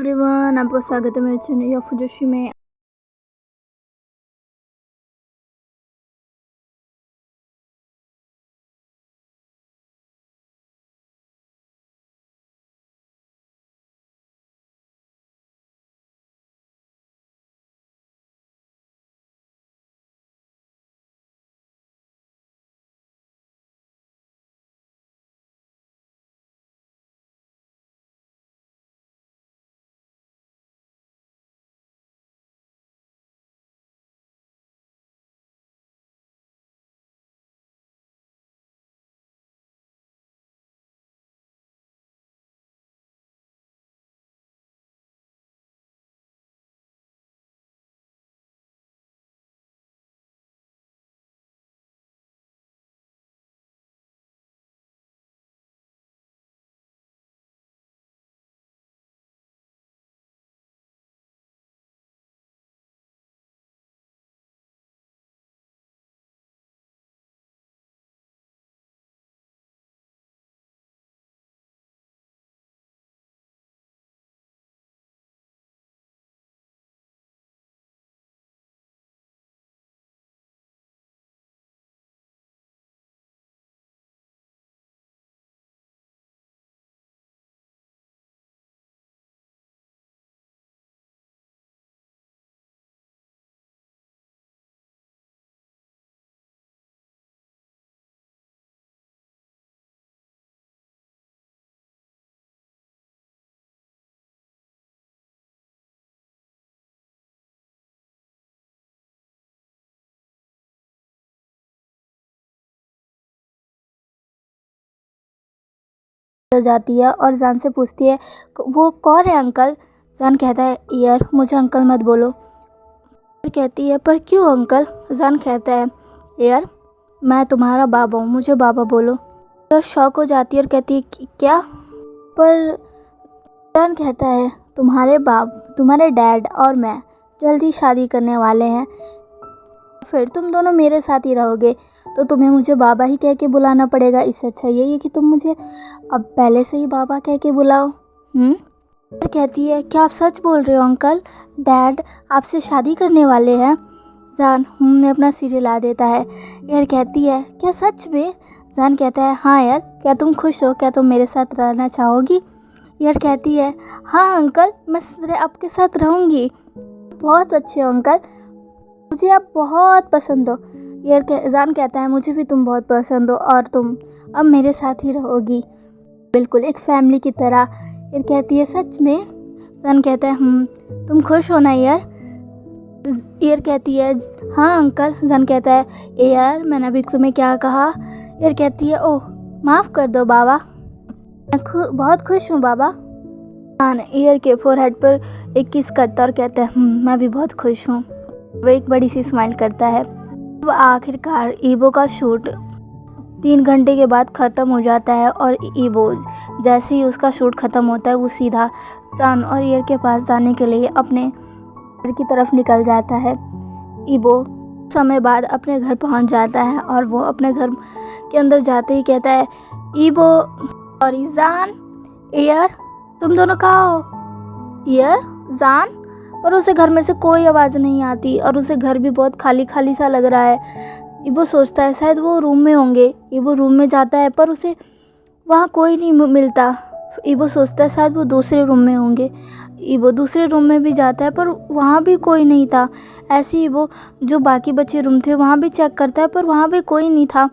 Everyone, आपका स्वागत है मेरे चैनल या फुजोशी में। जाती है और जान से पूछती है, वो कौन है अंकल? जान कहता है, यार मुझे अंकल मत बोलो। फिर कहती है, पर क्यों अंकल? जान कहता है, यार मैं तुम्हारा बाबा हूँ, मुझे बाबा बोलो। तो शॉक हो जाती है और कहती है, क्या? पर जान कहता है, तुम्हारे डैड और मैं जल्दी शादी करने वाले हैं, फिर तुम दोनों मेरे साथ ही रहोगे, तो तुम्हें मुझे बाबा ही कह के बुलाना पड़ेगा। इससे अच्छा यही है कि तुम मुझे अब पहले से ही बाबा कह के बुलाओ। फिर कहती है, क्या आप सच बोल रहे हो अंकल? डैड आपसे शादी करने वाले हैं? जान में अपना सिर हिला देता है। यार कहती है, क्या सच में? जान कहता है, हाँ यार, क्या तुम खुश हो? क्या तुम मेरे साथ रहना चाहोगी? यार कहती है, हाँ अंकल, मैं आपके साथ रहूँगी। बहुत अच्छे हो अंकल, मुझे आप बहुत पसंद हो। यार जान कहता है, मुझे भी तुम बहुत पसंद हो और तुम अब मेरे साथ ही रहोगी, बिल्कुल एक फैमिली की तरह। यार कहती है, सच में? जान कहता है, तुम खुश हो ना यार? यार कहती है, हाँ अंकल। जान कहता है, यार मैंने अभी तुम्हें क्या कहा? यार कहती है, ओह माफ़ कर दो बाबा, मैं बहुत खुश हूँ बाबा। जान ईयर के फोरहेड पर एक किस करता और कहता है, मैं भी बहुत खुश हूँ। वो एक बड़ी सी स्माइल करता है। अब आखिरकार ईबो का शूट 3 घंटे के बाद ख़त्म हो जाता है और ईबो जैसे ही उसका शूट ख़त्म होता है वो सीधा जान और ईयर के पास जाने के लिए अपने घर की तरफ निकल जाता है। ईबो समय बाद अपने घर पहुंच जाता है और वो अपने घर के अंदर जाते ही कहता है, ईबो और जान, ईयर तुम दोनों कहाँ हो? ईयर, जान, पर उसे घर में से कोई आवाज़ नहीं आती और उसे घर भी बहुत खाली खाली सा लग रहा है। ईबो सोचता है शायद वो रूम में होंगे। ईबो रूम में जाता है पर उसे वहाँ कोई नहीं मिलता। ईबो सोचता है शायद वो दूसरे रूम में होंगे। ईबो दूसरे रूम में भी जाता है पर वहाँ भी कोई नहीं था। ऐसे ही ईबो जो बाकी बचे रूम थे वहाँ भी चेक करता है पर वहाँ भी कोई नहीं था।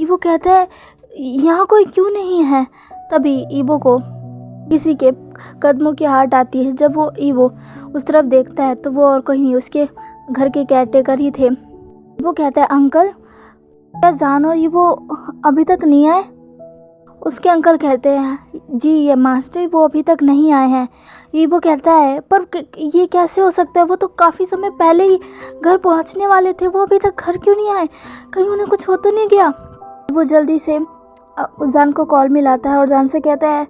ईबो कहता है, यहाँ कोई क्यों नहीं है? तभी ईबो को किसी के कदमों की आहट आती है। जब वो ईबो उस तरफ देखता है तो वो और कोई नहीं, उसके घर के केयरटेकर ही थे। वो कहता है, अंकल क्या जान और ईबो अभी तक नहीं आए? उसके अंकल कहते हैं, जी ये मास्टर वो अभी तक नहीं आए हैं। ईबो कहता है, पर ये कैसे हो सकता है? वो तो काफ़ी समय पहले ही घर पहुंचने वाले थे, वो अभी तक घर क्यों नहीं आए? कहीं उन्हें कुछ हो तो नहीं गया? वो जल्दी से जान को कॉल मिलाता है और जान से कहता है,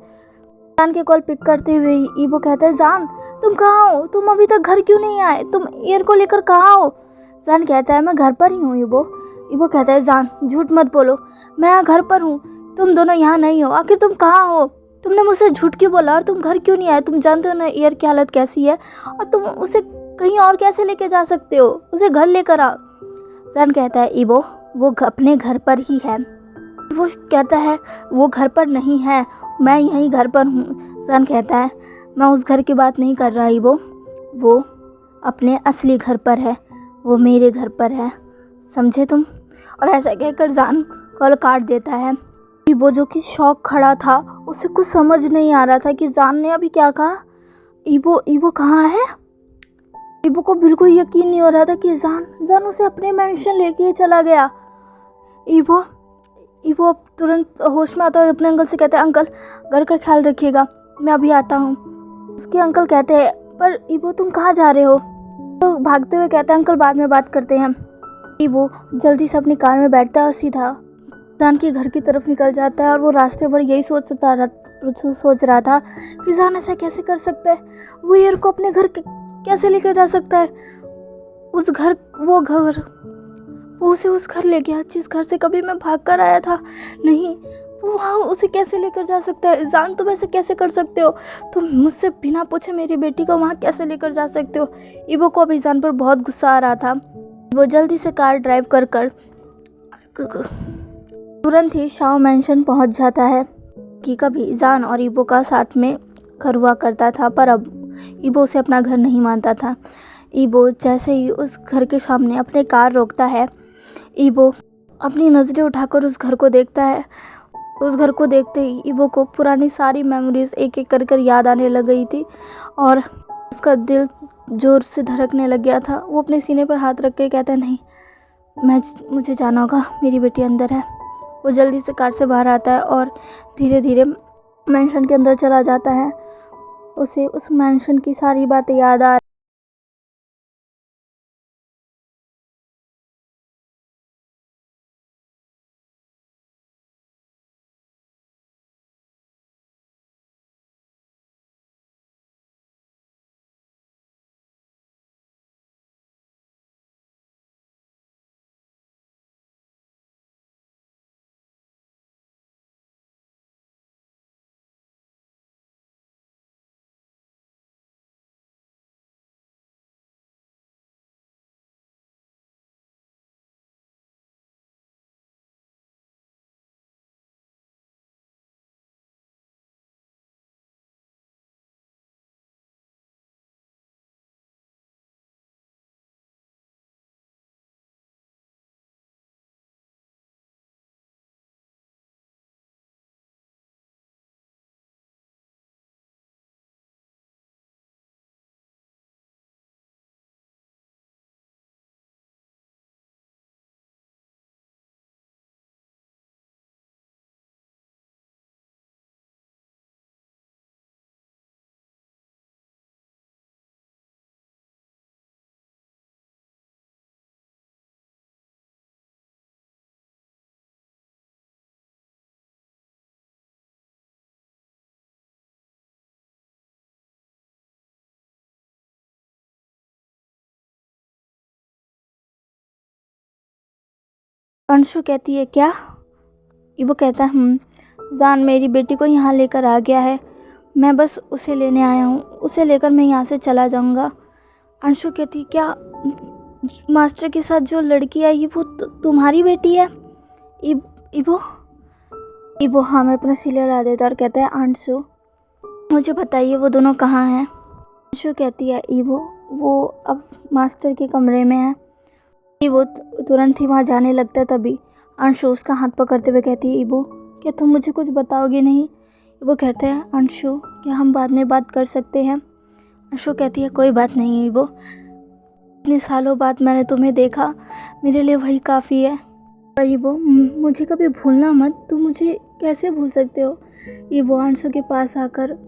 जान के कॉल पिक करते हुए ईबो कहता है, जान तुम कहाँ हो? तुम अभी तक घर क्यों नहीं आए? तुम ईयर को लेकर कहाँ हो? जान कहता है, मैं घर पर ही हूँ ईबो। ईबो कहता है, जान झूठ मत बोलो, मैं घर पर हूँ, तुम दोनों यहाँ नहीं हो, आखिर तुम कहाँ हो? तुमने मुझसे झूठ क्यों बोला और तुम घर क्यों नहीं आए? तुम जानते हो ना ईयर की हालत कैसी है, और तुम उसे कहीं और कैसे लेके जा सकते हो? उसे घर लेकर आ। जान कहता है ईबो वो अपने घर पर ही है। वो कहता है वो घर पर नहीं है, मैं यहीं घर पर हूँ। जान कहता है मैं उस घर की बात नहीं कर रहा ईबो, वो अपने असली घर पर है, वो मेरे घर पर है, समझे तुम? और ऐसा कहकर जान कॉल काट देता है। ईबो जो कि शौक खड़ा था, उसे कुछ समझ नहीं आ रहा था कि जान ने अभी क्या कहा। ईबो कहाँ है? ईबो को बिल्कुल यकीन नहीं हो रहा था कि जान उसे अपने मेंशन लेके चला गया। ईबो अब तुरंत होश में आता है, अपने अंकल से कहता है अंकल घर का ख्याल रखिएगा, मैं अभी आता हूँ। उसके अंकल कहते हैं पर ईबो तुम कहाँ जा रहे हो? तो भागते हुए कहता है अंकल बाद में बात करते हैं। ईबो जल्दी से अपनी कार में बैठता है और सीधा जान के घर की तरफ निकल जाता है। और वो रास्ते भर यही सोच रहा था कि जान ऐसा कैसे कर सकता है, वो ईयर को अपने घर कैसे लेकर जा सकता है। वो उसे उस घर ले गया जिस घर से कभी मैं भाग कर आया था। नहीं, वो वहाँ उसे कैसे लेकर जा सकता है? जान तुम ऐसे कैसे कर सकते हो? तुम मुझसे बिना पूछे मेरी बेटी को वहाँ कैसे लेकर जा सकते हो? ईबो को अभी जान पर बहुत गुस्सा आ रहा था। वो जल्दी से कार ड्राइव कर तुरंत ही शाओ मैंशन पहुँच जाता है कि कभी जान और ईबो का साथ में घर हुआ करता था, पर अब ईबो उसे अपना घर नहीं मानता था। ईबो जैसे ही उस घर के सामने अपने कार रोकता है, ईबो अपनी नज़रें उठाकर उस घर को देखता है। उस घर को देखते ही ईबो को पुरानी सारी मेमोरीज एक एक कर याद आने लग गई थी और उसका दिल ज़ोर से धड़कने लग गया था। वो अपने सीने पर हाथ रख के कहता है नहीं, मुझे जाना होगा, मेरी बेटी अंदर है। वो जल्दी से कार से बाहर आता है और धीरे धीरे मैंशन के अंदर चला जाता है। उसे उस मैंशन की सारी बातें याद आ अंशु कहती है क्या? ईबो कहता है जान मेरी बेटी को यहाँ लेकर आ गया है, मैं बस उसे लेने आया हूँ, उसे लेकर मैं यहाँ से चला जाऊँगा। अंशु कहती क्या मास्टर के साथ जो लड़की आई वो तुम्हारी बेटी है? ईबो हाँ मैं अपना सिले ला देता और कहता है अंशु मुझे बताइए वो दोनों कहाँ हैं? अंशु कहती है ईबो वो अब मास्टर के कमरे में है। ईबो तुरंत ही वहाँ जाने लगता है। तभी अंशु उसका हाथ पकड़ते हुए कहती है ईबो क्या तुम मुझे कुछ बताओगे नहीं? ईबो कहते हैं अंशु क्या हम बाद में बात कर सकते हैं? अंशु कहती है कोई बात नहीं ईबो, इतने सालों बाद मैंने तुम्हें देखा, मेरे लिए वही काफ़ी है। पर ईबो मुझे कभी भूलना मत, तुम मुझे कैसे भूल सकते हो? ईबो अंशु के पास आकर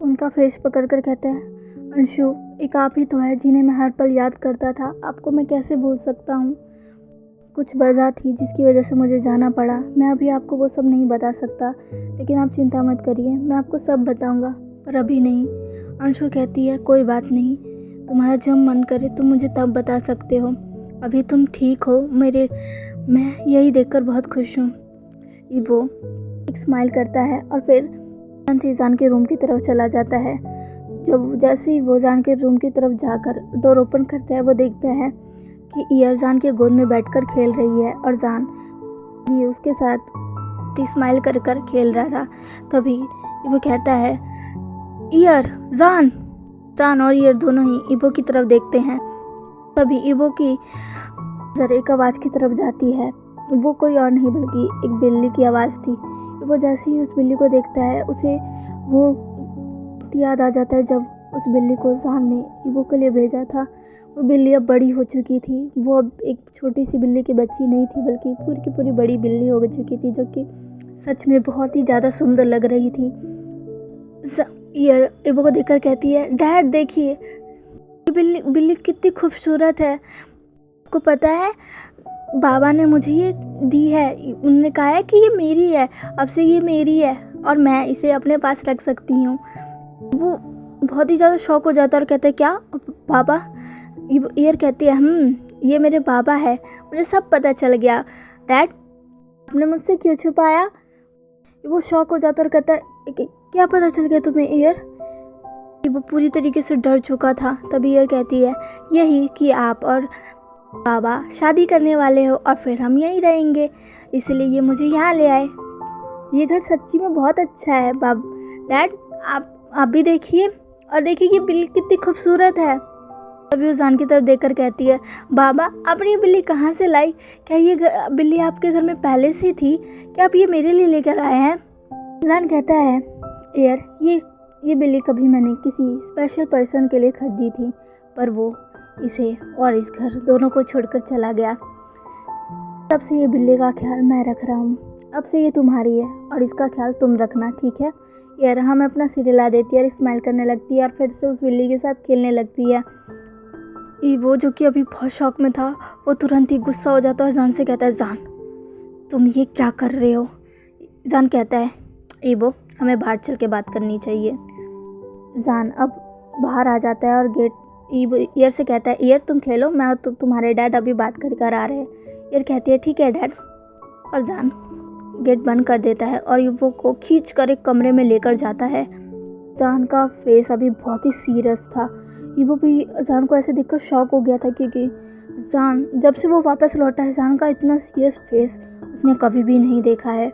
उनका फेस पकड़कर कहते हैं अंशु एक आप ही तो है जिन्हें मैं हर पल याद करता था, आपको मैं कैसे भूल सकता हूँ? कुछ वजह थी जिसकी वजह से मुझे जाना पड़ा, मैं अभी आपको वो सब नहीं बता सकता, लेकिन आप चिंता मत करिए, मैं आपको सब बताऊँगा, पर अभी नहीं। अंशु कहती है कोई बात नहीं, तुम्हारा जब मन करे तुम मुझे तब बता सकते हो, अभी तुम ठीक हो, मैं यही देखकर बहुत खुश हूँ। ईबो एक स्माइल करता है और फिर तुरंत जान के रूम की तरफ चला जाता है। जब जैसे ही वो जान के रूम की तरफ जाकर डोर ओपन करता है, वो देखता है कि ईयर जान के गोद में बैठकर खेल रही है और जान भी उसके साथ स्माइल कर कर खेल रहा था। तभी वो कहता है, ईयर, जान। जान और ईयर दोनों ही इबो की तरफ देखते हैं। तभी इबो की नजर एक आवाज़ की तरफ जाती है। वो कोई और नहीं बल्कि एक बिल्ली की आवाज़ थी। वो जैसे ही उस बिल्ली को देखता है, उसे वो याद आ जाता है जब उस बिल्ली को जान ने इबो के लिए भेजा था। वो बिल्ली अब बड़ी हो चुकी थी। वो अब एक छोटी सी बिल्ली की बच्ची नहीं थी, बल्कि पूरी की पूरी बड़ी बिल्ली हो चुकी थी, जो कि सच में बहुत ही ज़्यादा सुंदर लग रही थी। ईयर इबो को देखकर कहती है, डैड देखिए, ये बिल्ली कितनी खूबसूरत है। आपको पता है, बाबा ने मुझे ये दी है। उन्होंने कहा है कि ये मेरी है, अब से ये मेरी है और मैं इसे अपने पास रख सकती हूँ। वो बहुत ही ज़्यादा शौक हो जाता है और कहता है, क्या बाबा? ईयर कहती है, ये मेरे बाबा है, मुझे सब पता चल गया। डैड, आपने मुझसे क्यों छुपाया? वो शौक हो जाता है और कहता है, क्या पता चल गया तुम्हें ईयर? वो पूरी तरीके से डर चुका था। तभी ईयर कहती है, यही कि आप और बाबा शादी करने वाले हो और फिर हम यहीं रहेंगे, इसलिए ये मुझे यहाँ ले आए। ये घर सच्ची में बहुत अच्छा है डैड, आप भी देखिए, और देखिए ये बिल्ली कितनी खूबसूरत है। तभी वो जान की तरफ देखकर कहती है, बाबा आपने ये बिल्ली कहाँ से लाई? क्या ये बिल्ली आपके घर में पहले से थी? क्या आप ये मेरे लिए लेकर आए हैं? जान कहता है, ईयर, ये बिल्ली कभी मैंने किसी स्पेशल पर्सन के लिए खरीदी थी, पर वो इसे और इस घर दोनों को छोड़कर चला गया। तब से ये बिल्ली का ख्याल मैं रख रहा हूँ। अब से ये तुम्हारी है और इसका ख्याल तुम रखना, ठीक है? यार हमें अपना सिर हिला देती है और स्माइल करने लगती है और फिर से उस बिल्ली के साथ खेलने लगती है। वो जो कि अभी बहुत शौक में था, वो तुरंत ही गुस्सा हो जाता है और जान से कहता है, जान तुम ये क्या कर रहे हो? जान कहता है, ईबो हमें बाहर चल के बात करनी चाहिए। जान अब बाहर आ जाता है और गेट ईयर से कहता है, ईयर तुम खेलो, मैं और तुम्हारे डैड अभी बात कर आ रहे हैं। ईयर कहती है, ठीक है डैड, और जान गेट बंद कर देता है और ईबो को खींच कर एक कमरे में लेकर जाता है। जान का फेस अभी बहुत ही सीरियस था। ईबो भी जान को ऐसे देखकर शॉक हो गया था, क्योंकि जान जब से वो वापस लौटा है, जान का इतना सीरियस फेस उसने कभी भी नहीं देखा है।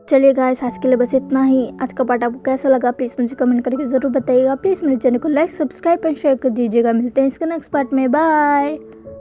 चलिए गाइस, आज के लिए बस इतना ही। आज का पार्ट आपको कैसा लगा प्लीज़ मुझे कमेंट करके ज़रूर बताइएगा। प्लीज़ मेरे चैनल को लाइक, सब्सक्राइब एंड शेयर कर दीजिएगा। मिलते हैं इसके नेक्स्ट पार्ट में। बाय।